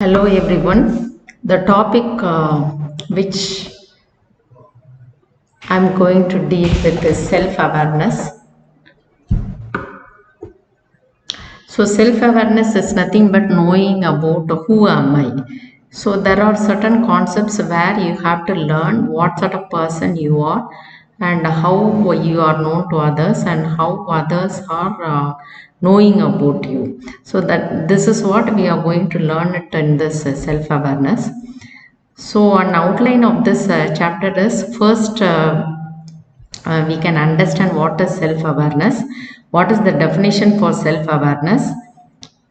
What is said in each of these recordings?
Hello everyone. The topic which I'm going to deal with is self-awareness. So self-awareness is nothing but knowing about who am I. So there are certain concepts where you have to learn what sort of person you are and how you are known to others and how others are knowing about you. So that this is what we are going to learn it in this self-awareness. So, an outline of this chapter is first we can understand what is self awareness, what is the definition for self awareness,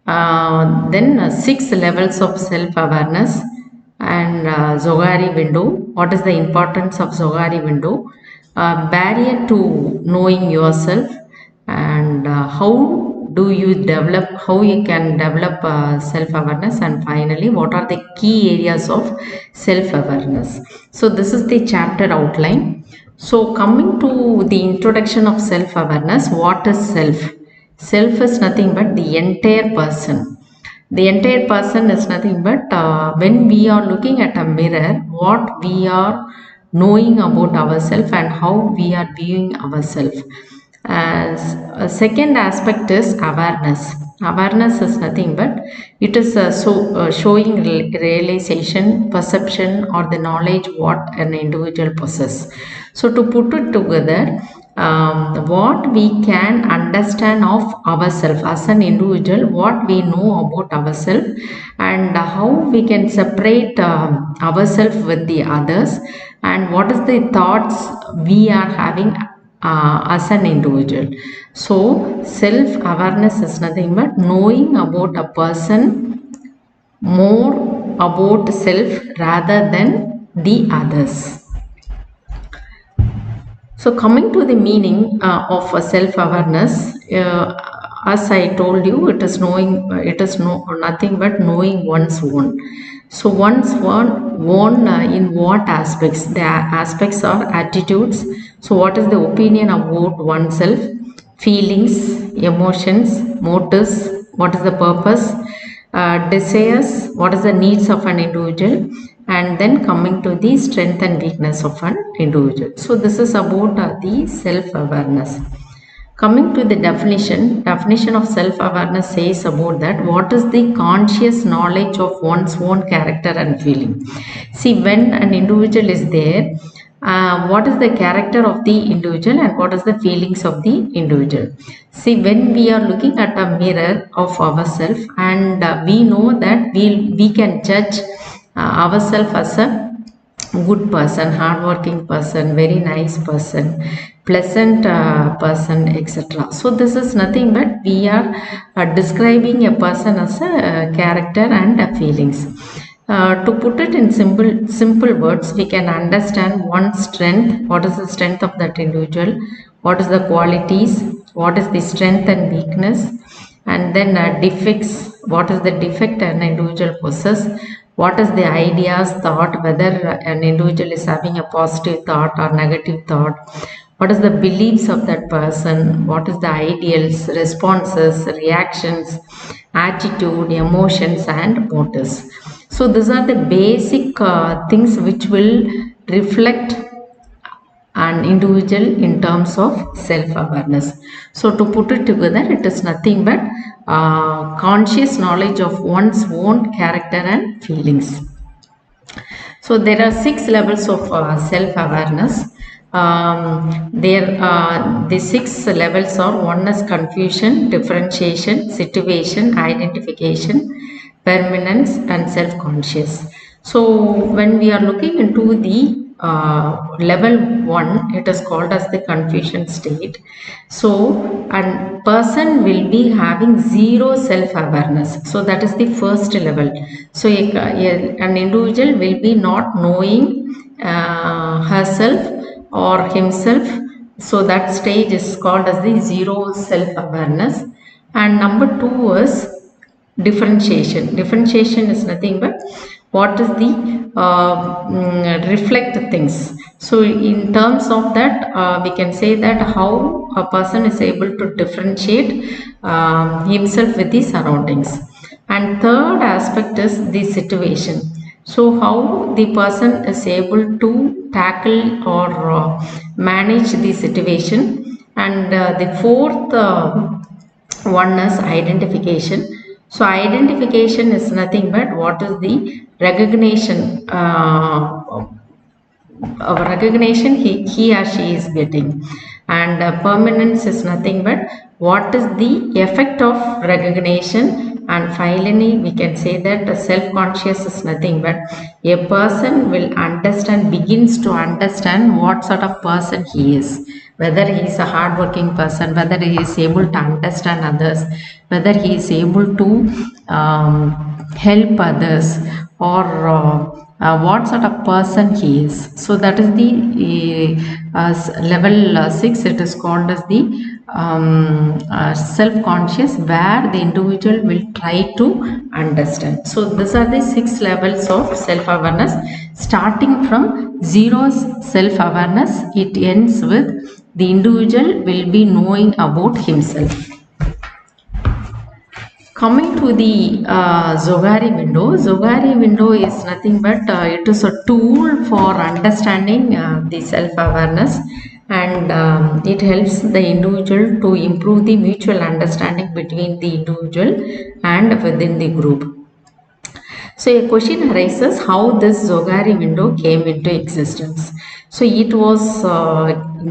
then six levels of self awareness and Zogari window, what is the importance of Zogari window, barrier to knowing yourself, and how do you develop, how you can develop self awareness, and finally what are the key areas of self awareness. So this is the chapter outline. So coming to the introduction of self awareness, what is self? Self is nothing but the entire person. The entire person is nothing but when we are looking at a mirror, what we are knowing about ourselves and how we are viewing ourselves. As a second aspect is awareness. Awareness is nothing but it is showing realization, perception, or the knowledge what an individual possesses. So to put it together, what we can understand of ourselves as an individual, what we know about ourselves, and how we can separate ourselves with the others, and what is the thoughts we are having as an individual. So, self awareness is nothing but knowing about a person more about self rather than the others. So, coming to the meaning of self-awareness, as I told you, it is knowing. It is nothing but knowing one's own. So, one's own in what aspects? The aspects are attitudes. So, what is the opinion about oneself? Feelings, emotions, motives. What is the purpose? Desires, what is the needs of an individual, and then coming to the strength and weakness of an individual. So this is about the self-awareness. Coming to the definition of self-awareness says about that what is the conscious knowledge of one's own character and feeling. See, when an individual is there, what is the character of the individual and what is the feelings of the individual. See, when we are looking at a mirror of ourselves and we know that we can judge ourselves as a good person, hardworking person, very nice person, pleasant person, etc. So this is nothing but we are describing a person as a character and feelings. To put it in simple words, we can understand one's strength. What is the strength of that individual? What is the qualities? What is the strength and weakness? And then defects. What is the defect an individual possesses? What is the ideas, thought, whether an individual is having a positive thought or negative thought? What is the beliefs of that person? What is the ideals, responses, reactions, attitude, emotions, and motives? So these are the basic things which will reflect an individual in terms of self-awareness. So to put it together, it is nothing but conscious knowledge of one's own character and feelings. So there are six levels of self-awareness. The six levels are: one is confusion, differentiation, situation, identification, permanence, and self-conscious. So when we are looking into the level 1, it is called as the confusion state. So a person will be having zero self-awareness. So that is the first level. So an individual will be not knowing herself or himself. So that stage is called as the zero self-awareness. And number 2 is differentiation. Differentiation is nothing but what is the reflect things. So in terms of that, we can say that how a person is able to differentiate himself with the surroundings. And third aspect is the situation. So how the person is able to tackle or manage the situation. And the fourth one is identification. So identification is nothing but what is the recognition, recognition he or she is getting. And permanence is nothing but what is the effect of recognition. And finally we can say that self-conscious is nothing but a person will understand, begins to understand what sort of person he is, whether he is a hardworking person, whether he is able to understand others, whether he is able to help others, or what sort of person he is. So that is the level 6. It is called as the self-conscious, where the individual will try to understand. So these are the 6 levels of self-awareness. Starting from zero self-awareness, it ends with the individual will be knowing about himself. Coming to the Zogari window is nothing but it is a tool for understanding the self-awareness, and it helps the individual to improve the mutual understanding between the individual and within the group. So a question arises how this Zogari window came into existence. So it was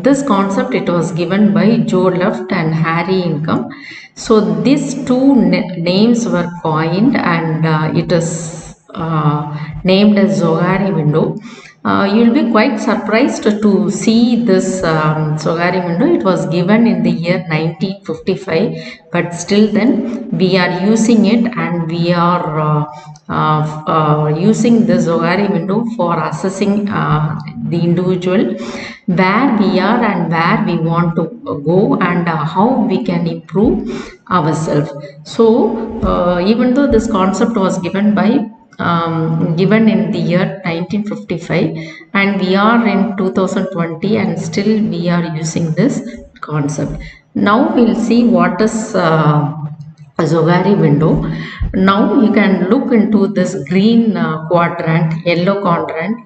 this concept, it was given by Joe Luft and Harry Ingham. So these two names were coined, and it is named as Zogari window. You'll be quite surprised to see this Zogari window. It was given in the year 1955, but still then we are using it, and we are using the Zogari window for assessing the individual, where we are and where we want to go, and how we can improve ourselves. So even though this concept was given in the year 1955, and we are in 2020, and still we are using this concept. Now we'll see what is a Zogari window. Now you can look into this green quadrant, yellow quadrant,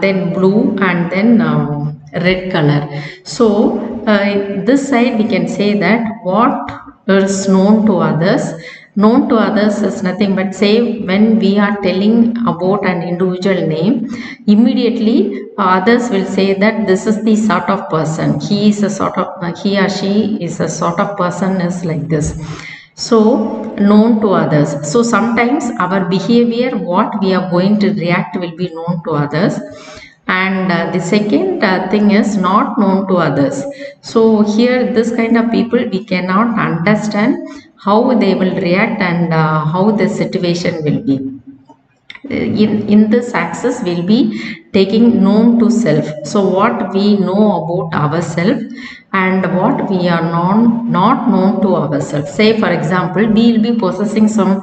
then blue, and then red color. So this side we can say that what is known to others. Known to others is nothing but, say, when we are telling about an individual name, immediately others will say that this is the sort of person. He or she is a sort of person is like this. So known to others. So sometimes our behavior, what we are going to react, will be known to others. And the second thing is not known to others. So here this kind of people, we cannot understand how they will react, and how the situation will be. In this axis we'll be taking known to self. So what we know about ourselves, and what we are not known to ourselves. Say for example, we will be possessing some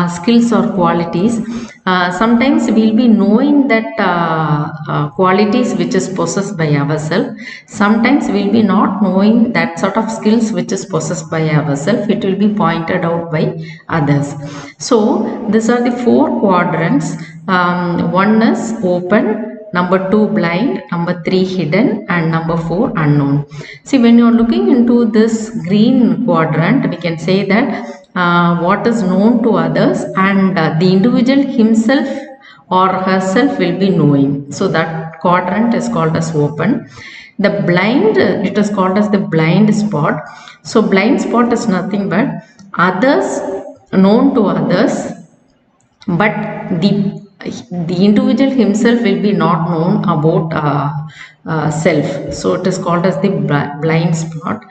skills or qualities. Sometimes we will be knowing that qualities which is possessed by ourselves. Sometimes we will be not knowing that sort of skills which is possessed by ourselves. It will be pointed out by others. So these are the 4 quadrants. One is open, number 2 blind, number 3 hidden, and number 4 unknown. See, when you are looking into this green quadrant, we can say that what is known to others, and the individual himself or herself will be knowing. So that quadrant is called as open. The blind, it is called as the blind spot. So blind spot is nothing but others, known to others, but the individual himself will be not known about self. So it is called as the blind spot.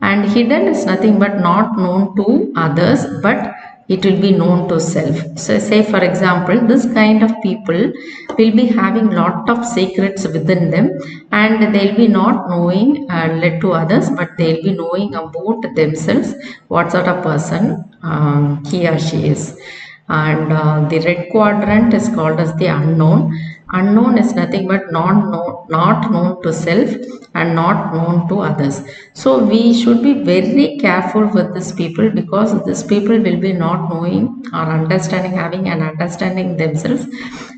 And hidden is nothing but not known to others, but it will be known to self. So say for example, this kind of people will be having lot of secrets within them, and they'll be not knowing led to others, but they'll be knowing about themselves, what sort of person he or she is. and the red quadrant is called as the unknown. Unknown is nothing but not known to self and not known to others. So we should be very careful with these people, because these people will be not knowing or understanding, having an understanding themselves,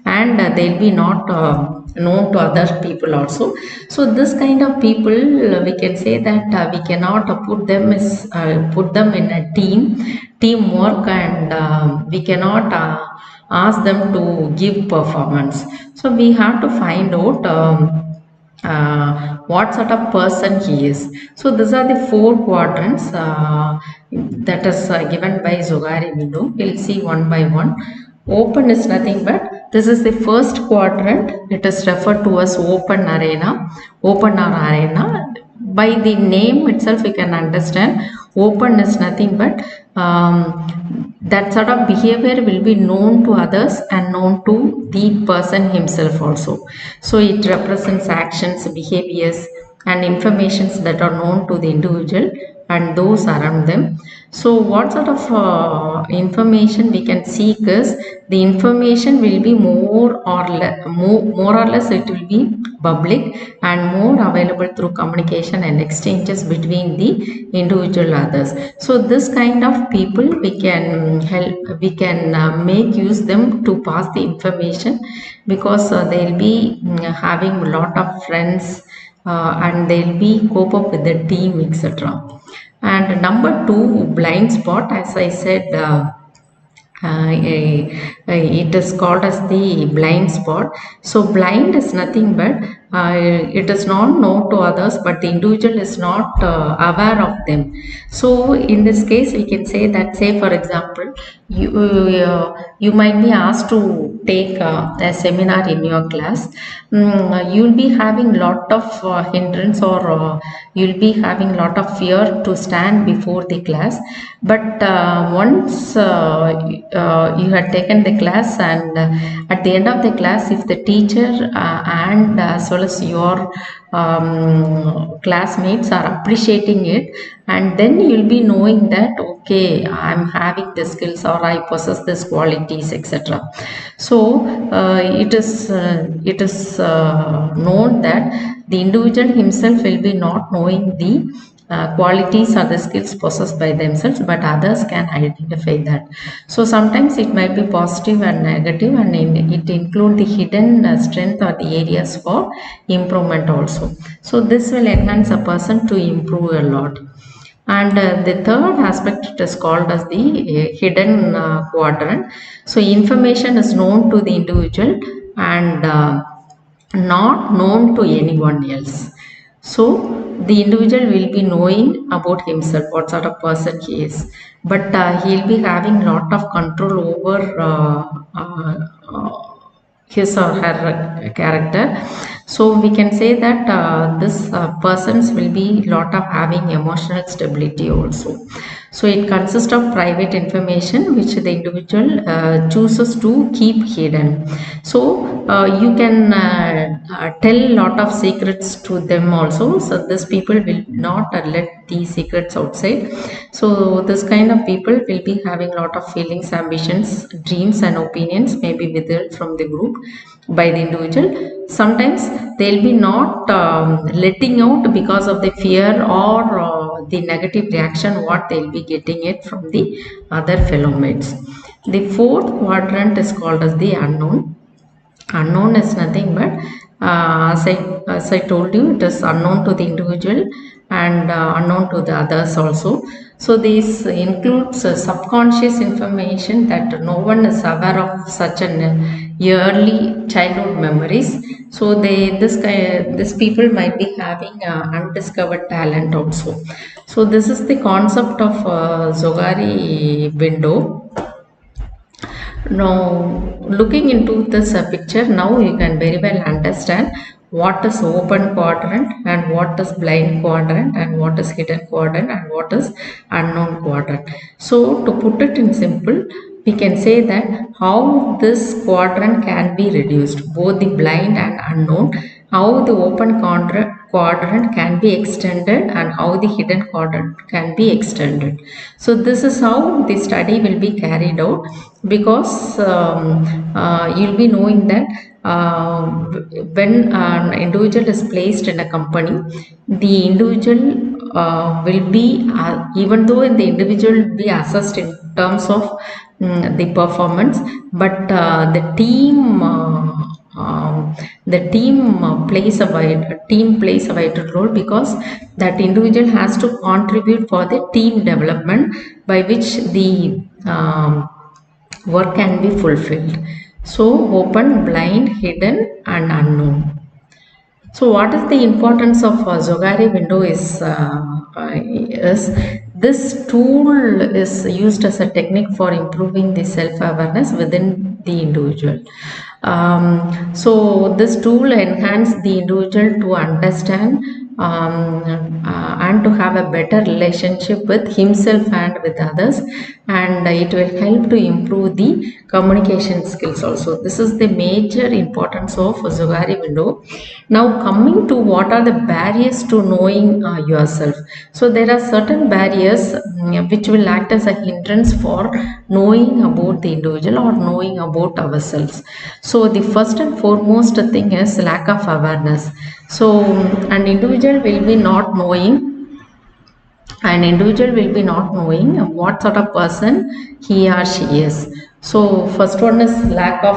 and they'll be not known to other people also. So this kind of people, we can say that we cannot put them in a teamwork, and we cannot ask them to give performance. So we have to find out what sort of person he is. So these are the four quadrants that is given by Zogari window. We'll see one by one. Open is nothing but, this is the first quadrant. It is referred to as open arena. Open or arena. By the name itself, we can understand open is nothing but that sort of behavior will be known to others and known to the person himself also. So it represents actions, behaviors, and informations that are known to the individual and those around them. So what sort of information we can seek is, the information will be more or less it will be public and more available through communication and exchanges between the individual others. So this kind of people we can make use them to pass the information, because they'll be having a lot of friends, and they'll be cope up with the team, etc. And number two, blind spot, as I said, it is called as the blind spot. So blind is nothing but it is not known to others, but the individual is not aware of them. So in this case, we can say that, say for example, you might be asked to take a seminar in your class. You'll be having lot of hindrance, or you'll be having lot of fear to stand before the class. But once you had taken the class, and at the end of the class, if the teacher and as well as your classmates are appreciating it, and then you'll be knowing that, okay, I'm having the skills, or I possess these qualities, etc. So it is known that the individual himself will be not knowing the qualities or the skills possessed by themselves, but others can identify that. So sometimes it might be positive and negative, and it include the hidden strength or the areas for improvement also. So this will enhance a person to improve a lot. And the third aspect, it is called as the hidden quadrant. So information is known to the individual and not known to anyone else. So the individual will be knowing about himself, what sort of person he is, but he'll be having lot of control over his or her character. So we can say that this persons will be lot of having emotional stability also. So it consists of private information which the individual chooses to keep hidden. So you can tell lot of secrets to them also. So these people will not let these secrets outside. So this kind of people will be having lot of feelings, ambitions, dreams, and opinions may be withheld from the group by the individual. Sometimes they'll be not letting out because of the fear or the negative reaction what they'll be getting it from the other fellow mates. The fourth quadrant is called as the unknown. Unknown is nothing but as I told you, it is unknown to the individual and unknown to the others also. So this includes subconscious information that no one is aware of, such an early childhood memories. So this people might be having undiscovered talent also. So this is the concept of Zogari window. Now, looking into this picture, now you can very well understand what is open quadrant and what is blind quadrant and what is hidden quadrant and what is unknown quadrant. So, to put it in simple, we can say that how this quadrant can be reduced, both the blind and unknown, how the open quadrant can be extended and how the hidden quadrant can be extended. So this is how the study will be carried out, because you'll be knowing that when an individual is placed in a company, the individual will be, even though the individual will be assessed in terms of the performance, but the team plays a vital role, because that individual has to contribute for the team development by which the work can be fulfilled. So open, blind, hidden and unknown. So what is the importance of Zogari window is this tool is used as a technique for improving the self-awareness within the individual. So this tool enhances the individual to understand and to have a better relationship with himself and with others, and it will help to improve the communication skills also. This is the major importance of Zogari window. Now coming to what are the barriers to knowing yourself. So there are certain barriers which will act as a hindrance for knowing about the individual or knowing about ourselves. So the first and foremost thing is lack of awareness. So an individual will be not knowing what sort of person he or she is. So first one is lack of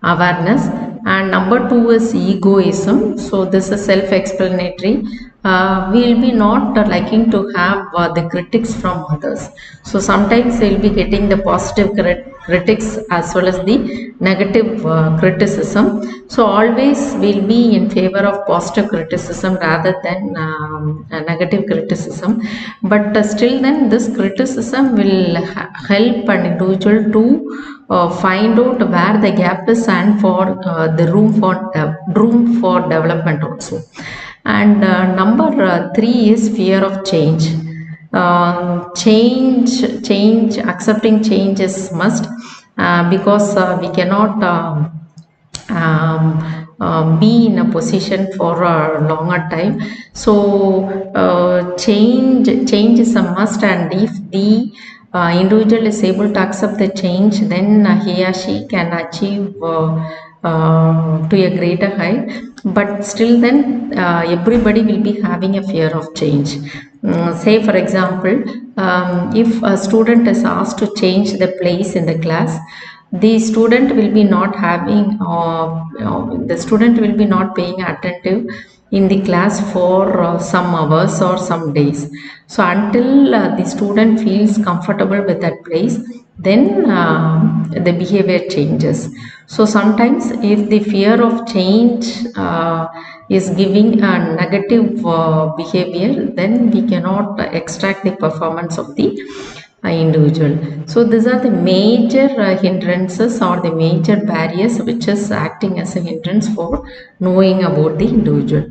awareness, and number two is egoism. So this is self-explanatory. We will be not liking to have the critics from others. So sometimes we will be getting the positive critics as well as the negative criticism. So always we'll be in favor of positive criticism rather than negative criticism. But still then this criticism will help an individual to find out where the gap is and for the room for development also. And number three is fear of change. Accepting change is must, because we cannot be in a position for a longer time. So change is a must, and if the individual is able to accept the change, then he or she can achieve to a greater height. But still then everybody will be having a fear of change. Say for example, if a student is asked to change the place in the class, the student will be not having the student will be not paying attentive in the class for some hours or some days. So until the student feels comfortable with that place, then the behavior changes. So sometimes if the fear of change is giving a negative behavior, then we cannot extract the performance of the individual. So these are the major hindrances or the major barriers which is acting as a hindrance for knowing about the individual.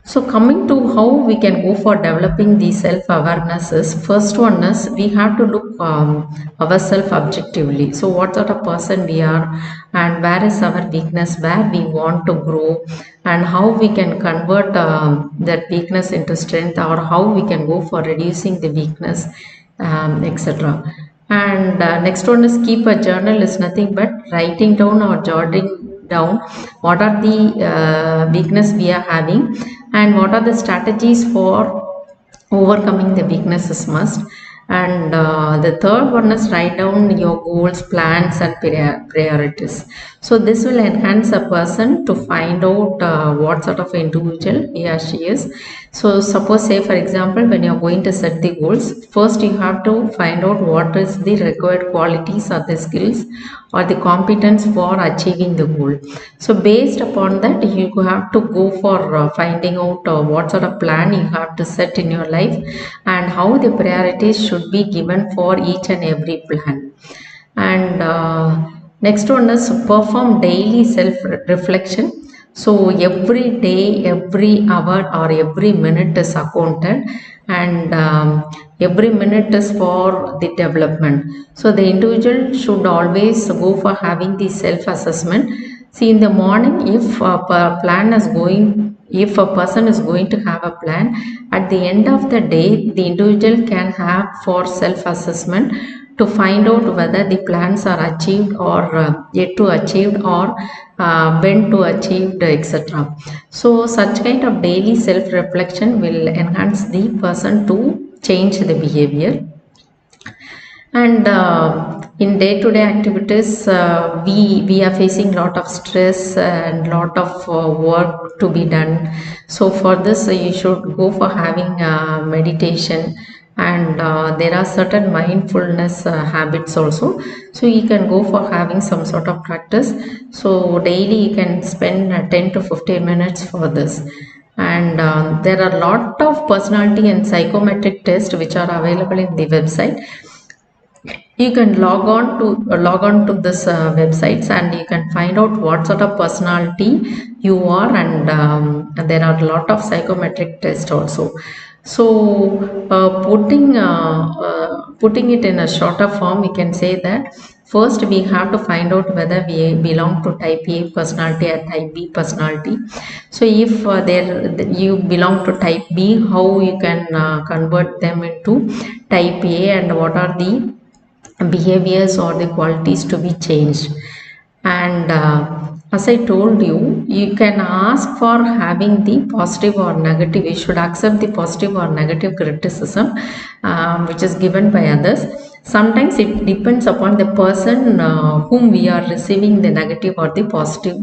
So coming to how we can go for developing the self-awareness is, first one is we have to look ourselves objectively. So what sort of person we are, and where is our weakness, where we want to grow, and how we can convert that weakness into strength, or how we can go for reducing the weakness, etc. And next one is keep a journal is nothing but writing down or jotting down what are the weakness we are having and what are the strategies for overcoming the weaknesses must. And the third one is write down your goals, plans and priorities. So this will enhance a person to find out what sort of individual he or she is. So suppose, say for example, when you are going to set the goals, first you have to find out what is the required qualities or the skills or the competence for achieving the goal. So based upon that, you have to go for finding out what sort of plan you have to set in your life and how the priorities should be given for each and every plan. And next one is perform daily self-reflection. So every day, every hour or every minute is accounted, and every minute is for the development. So the individual should always go for having the self-assessment. See, in the morning, if a person is going to have a plan, at the end of the day, the individual can have for self-assessment to find out whether the plans are achieved or yet to achieved, or when to achieved, etc. So, such kind of daily self-reflection will enhance the person to change the behavior. And in day-to-day activities, we are facing lot of stress and lot of work to be done. So for this, you should go for having meditation, and there are certain mindfulness habits also. So you can go for having some sort of practice. So daily you can spend 10 to 15 minutes for this. And there are a lot of personality and psychometric tests which are available in the website. You can log on to this websites, and you can find out what sort of personality you are. And there are a lot of psychometric tests also. So putting it in a shorter form, we can say that first we have to find out whether we belong to type A personality or type B personality. So if you belong to type B, how you can convert them into type A, and what are the behaviors or the qualities to be changed. And as I told you, you can ask for having the positive or negative. You should accept the positive or negative criticism which is given by others. Sometimes it depends upon the person whom we are receiving the negative or the positive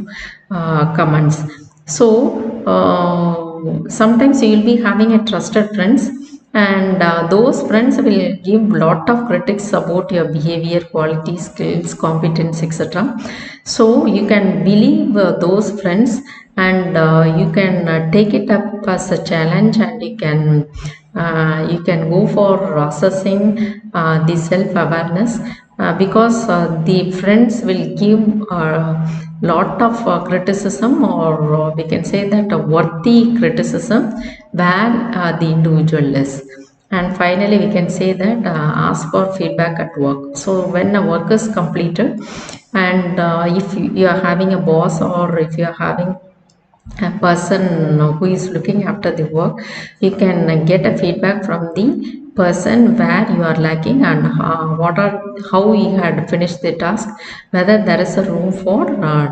comments. So sometimes you will be having a trusted friends, and those friends will give lot of critics about your behavior, quality, skills, competence, etc. So you can believe those friends, and you can take it up as a challenge, and you can go for assessing the self-awareness, because the friends will give lot of criticism, or we can say that a worthy criticism where the individual is. And finally, we can say that ask for feedback at work. So when a work is completed, and if you are having a boss, or if you are having a person who is looking after the work, you can get a feedback from the person where you are lacking, and how he had finished the task, whether there is a room for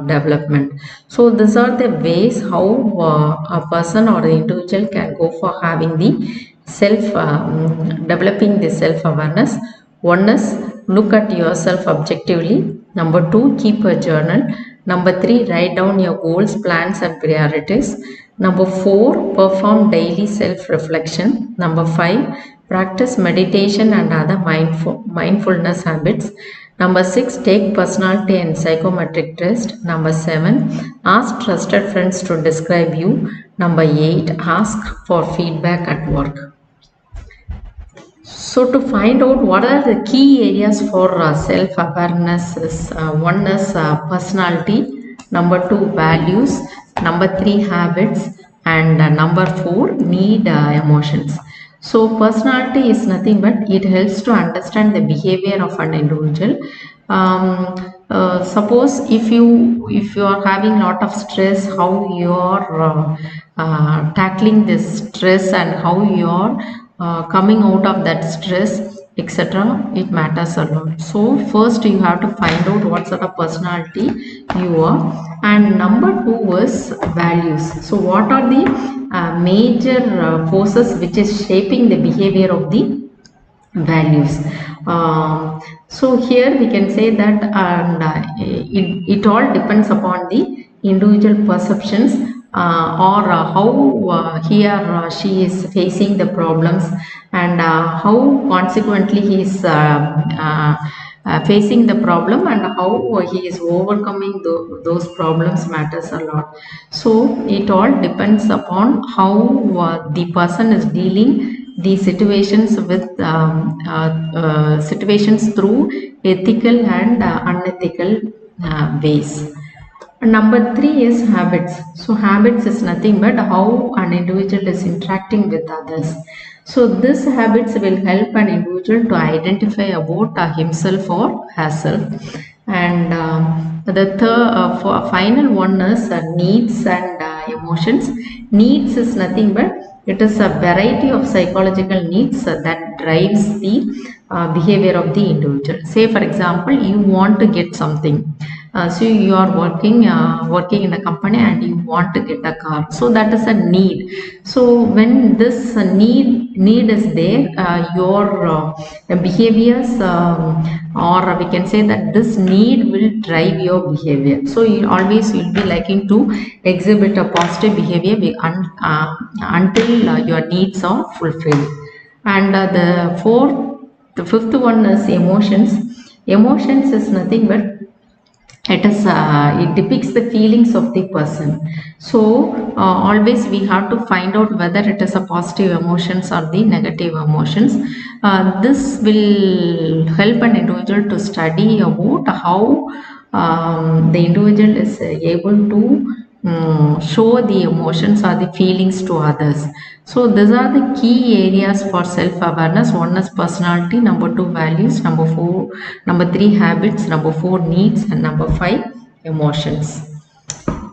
development. So these are the ways how a person or the individual can go for having the developing the self awareness. One is look at yourself objectively. Number two, keep a journal. Number three, write down your goals, plans, and priorities. Number four, perform daily self-reflection. Number five, practice meditation and other mindfulness habits. Number six, take personality and psychometric test. Number seven, ask trusted friends to describe you. Number eight, ask for feedback at work. So to find out what are the key areas for self-awareness is one is personality, number two values, number three habits, and number four need emotions. So personality is nothing but it helps to understand the behavior of an individual. Suppose if you are having lot of stress, how you are tackling this stress, and how you are coming out of that stress, etc. It matters a lot. So first you have to find out what sort of personality you are, and number two is values. So what are the major forces which is shaping the behavior of the values. So here we can say that, and it all depends upon the individual perceptions, or how he or she is facing the problems, and how consequently he is facing the problem, and how he is overcoming those problems matters a lot. So it all depends upon how the person is dealing the situations with situations through ethical and unethical ways. Number three is habits. So habits is nothing but how an individual is interacting with others. So these habits will help an individual to identify about himself or herself. And the final one is needs and emotions. Needs is nothing but it is a variety of psychological needs that drives the behavior of the individual. Say for example, you want to get something. So you are working in a company and you want to get a car. So that is a need. So when this need is there, your behaviors or we can say that this need will drive your behavior. So you always will be liking to exhibit a positive behavior until your needs are fulfilled. And the fifth one is emotions. Emotions is nothing but it depicts the feelings of the person. So always we have to find out whether it is a positive emotions or the negative emotions. This will help an individual to study about how the individual is able to show the emotions or the feelings to others. So these are the key areas for self-awareness. One is personality, number two values, number three habits, number four needs, and number five emotions.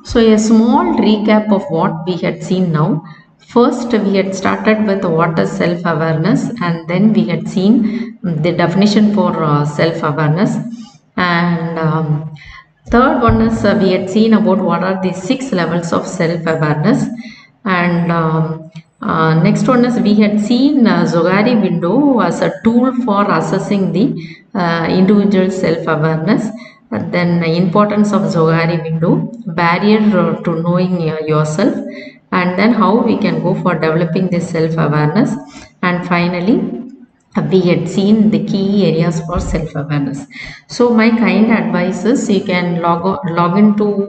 So a small recap of what we had seen now. First, we had started with what is self-awareness, and then we had seen the definition for self-awareness. And third one is we had seen about what are the 6 levels of self-awareness. And next one is we had seen Zogari window as a tool for assessing the individual self-awareness. Then the importance of Zogari window, barrier to knowing yourself, and then how we can go for developing this self-awareness. And finally, we had seen the key areas for self-awareness. So my kind advice is you can log into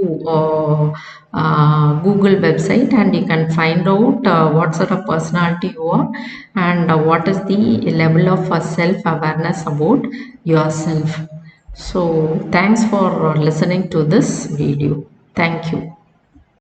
Google website and you can find out what sort of personality you are and what is the level of self-awareness about yourself. So thanks for listening to this video. Thank you.